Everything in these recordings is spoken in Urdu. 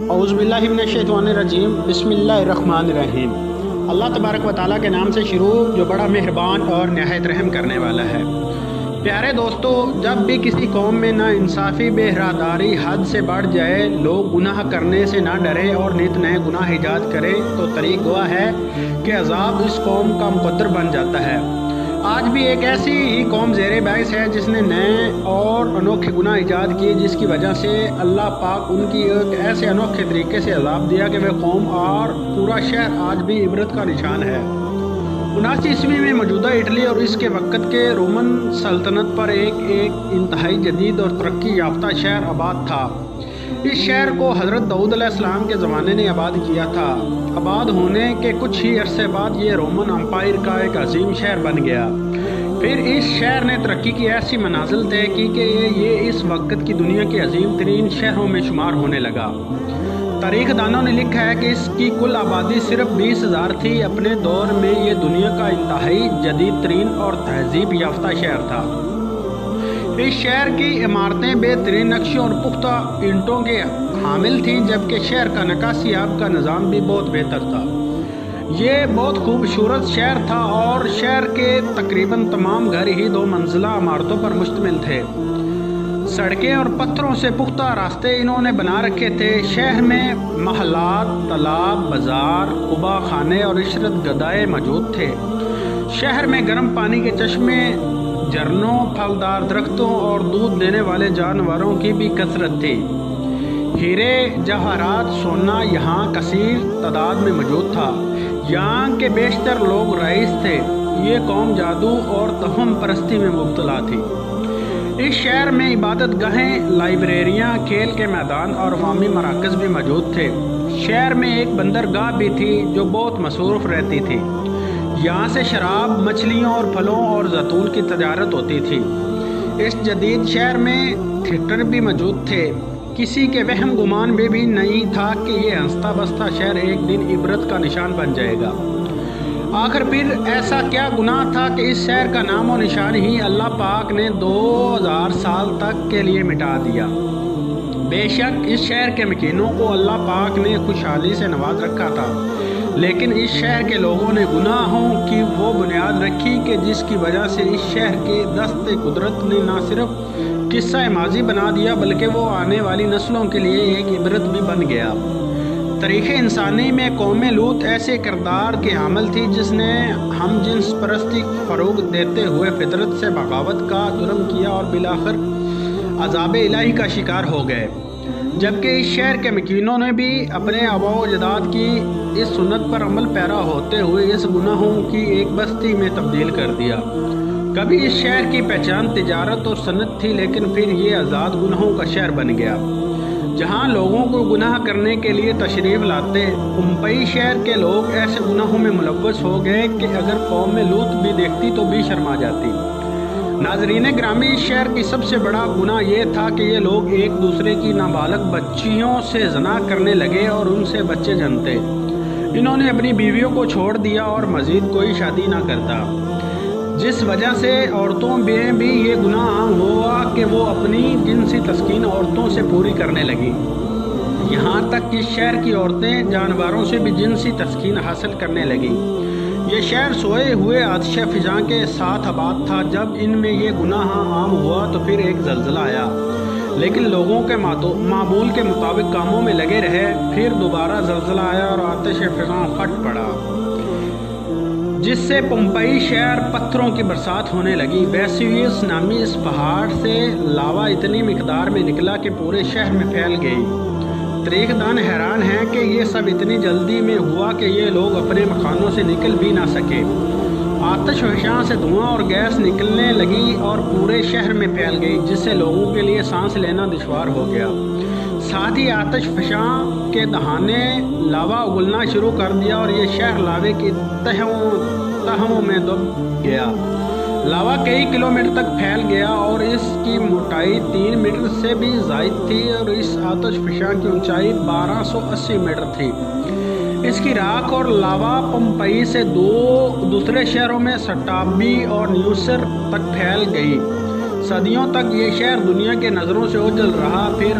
اعوذ باللہ من الشیطان الرجیم بسم اللہ الرحمن الرحیم۔ اللہ تبارک و تعالیٰ کے نام سے شروع جو بڑا مہربان اور نہایت رحم کرنے والا ہے۔ پیارے دوستو، جب بھی کسی قوم میں نا انصافی بے اراداری حد سے بڑھ جائے، لوگ گناہ کرنے سے نہ ڈرے اور نت نئے گناہ ایجاد کریں تو طریق گوا ہے کہ عذاب اس قوم کا مقدر بن جاتا ہے۔ آج بھی ایک ایسی ہی قوم زیر بحث ہے جس نے نئے اور انوکھے گناہ ایجاد کیے، جس کی وجہ سے اللہ پاک ان کی ایک ایسے انوکھے طریقے سے عذاب دیا کہ وہ قوم اور پورا شہر آج بھی عبرت کا نشان ہے۔ 79 میں موجودہ اٹلی اور اس کے وقت کے رومن سلطنت پر ایک انتہائی جدید اور ترقی یافتہ شہر آباد تھا۔ اس شہر کو حضرت داؤد علیہ السلام کے زمانے نے آباد کیا تھا۔ آباد ہونے کے کچھ ہی عرصے بعد یہ رومن امپائر کا ایک عظیم شہر بن گیا۔ پھر اس شہر نے ترقی کی ایسی منازل طے کی کہ یہ اس وقت کی دنیا کے عظیم ترین شہروں میں شمار ہونے لگا۔ تاریخ دانوں نے لکھا ہے کہ اس کی کل آبادی صرف 20,000 تھی۔ اپنے دور میں یہ دنیا کا انتہائی جدید ترین اور تہذیب یافتہ شہر تھا۔ اس شہر کی عمارتیں بہترین نقشوں اور پختہ اینٹوں کے حامل تھیں، جبکہ شہر کا نکاسی آب کا نظام بھی بہت بہتر تھا۔ یہ بہت خوبصورت شہر تھا اور شہر کے تقریباً تمام گھر ہی 2 منزلہ عمارتوں پر مشتمل تھے۔ سڑکیں اور پتھروں سے پختہ راستے انہوں نے بنا رکھے تھے۔ شہر میں محلات، تالاب، بازار، قبا خانے اور عشرت گدائے موجود تھے۔ شہر میں گرم پانی کے چشمے، جھرنوں، پھلدار درختوں اور دودھ دینے والے جانوروں کی بھی کثرت تھی۔ ہیرے، جواہرات، سونا یہاں کثیر تعداد میں موجود تھا۔ یہاں کے بیشتر لوگ رئیس تھے۔ یہ قوم جادو اور توہم پرستی میں مبتلا تھی۔ اس شہر میں عبادت گاہیں، لائبریریاں، کھیل کے میدان اور عوامی مراکز بھی موجود تھے۔ شہر میں ایک بندرگاہ بھی تھی جو بہت مصروف رہتی تھی۔ یہاں سے شراب، مچھلیوں اور پھلوں اور زیتون کی تجارت ہوتی تھی۔ اس جدید شہر میں تھیٹر بھی موجود تھے۔ کسی کے وہم گمان میں بھی نہیں تھا کہ یہ ہنستا بستا شہر ایک دن عبرت کا نشان بن جائے گا۔ آخر پھر ایسا کیا گناہ تھا کہ اس شہر کا نام و نشان ہی اللہ پاک نے 2000 سال تک کے لیے مٹا دیا۔ بے شک اس شہر کے مکینوں کو اللہ پاک نے خوشحالی سے نواز رکھا تھا، لیکن اس شہر کے لوگوں نے گناہوں کی وہ بنیاد رکھی کہ جس کی وجہ سے اس شہر کے دست قدرت نے نہ صرف قصہ ماضی بنا دیا بلکہ وہ آنے والی نسلوں کے لیے ایک عبرت بھی بن گیا۔ تاریخ انسانی میں قوم لوط ایسے کردار کے حامل تھی جس نے ہم جنس پرستی فروغ دیتے ہوئے فطرت سے بغاوت کا جرم کیا اور بالآخر عذاب الہی کا شکار ہو گئے، جبکہ اس شہر کے مکینوں نے بھی اپنے آباء و اجداد کی اس سنت پر عمل پیرا ہوتے ہوئے اس گناہوں کی ایک بستی میں تبدیل کر دیا۔ کبھی اس شہر کی پہچان تجارت اور صنعت تھی، لیکن پھر یہ آزاد گناہوں کا شہر بن گیا، جہاں لوگوں کو گناہ کرنے کے لیے تشریف لاتے۔ پمپئی شہر کے لوگ ایسے گناہوں میں ملوث ہو گئے کہ اگر قوم لوط بھی دیکھتی تو بھی شرما جاتی۔ ناظرین گرامی، اس شہر کی سب سے بڑا گناہ یہ تھا کہ یہ لوگ ایک دوسرے کی نابالغ بچیوں سے زنا کرنے لگے اور ان سے بچے جنتے۔ انہوں نے اپنی بیویوں کو چھوڑ دیا اور مزید کوئی شادی نہ کرتا، جس وجہ سے عورتوں میں بھی یہ گناہ عام ہوا کہ وہ اپنی جنسی تسکین عورتوں سے پوری کرنے لگی۔ یہاں تک کہ اس شہر کی عورتیں جانوروں سے بھی جنسی تسکین حاصل کرنے لگیں۔ یہ شہر سوئے ہوئے آتش فشاں کے ساتھ آباد تھا۔ جب ان میں یہ گناہ عام ہوا تو پھر ایک زلزلہ آیا، لیکن لوگوں کے معمول کے مطابق کاموں میں لگے رہے۔ پھر دوبارہ زلزلہ آیا اور آتش فشاں پھٹ پڑا، جس سے پمپئی شہر پتھروں کی برسات ہونے لگی۔ ویسویوس نامی اس پہاڑ سے لاوا اتنی مقدار میں نکلا کہ پورے شہر میں پھیل گئی۔ تاریخ دان حیران ہیں کہ یہ سب اتنی جلدی میں ہوا کہ یہ لوگ اپنے مکانوں سے نکل بھی نہ سکے۔ آتش فشاں سے دھواں اور گیس نکلنے لگی اور پورے شہر میں پھیل گئی، جس سے لوگوں کے لیے سانس لینا دشوار ہو گیا۔ ساتھ ہی آتش فشاں کے دہانے لاوا اگلنا شروع کر دیا اور یہ شہر لاوے کی تہوں میں دب گیا۔ لاوا کئی کلومیٹر تک پھیل گیا اور اس کی موٹائی 3 میٹر سے بھی زائد تھی اور اس آتش فشاں کی اونچائی 1280 میٹر تھی۔ اس کی راکھ اور لاوا پمپئی سے دوسرے شہروں میں سٹابی اور نیوسر تک پھیل گئی۔ صدیوں تک یہ شہر دنیا کے نظروں سے اوجھل رہا۔ پھر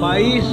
22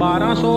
1200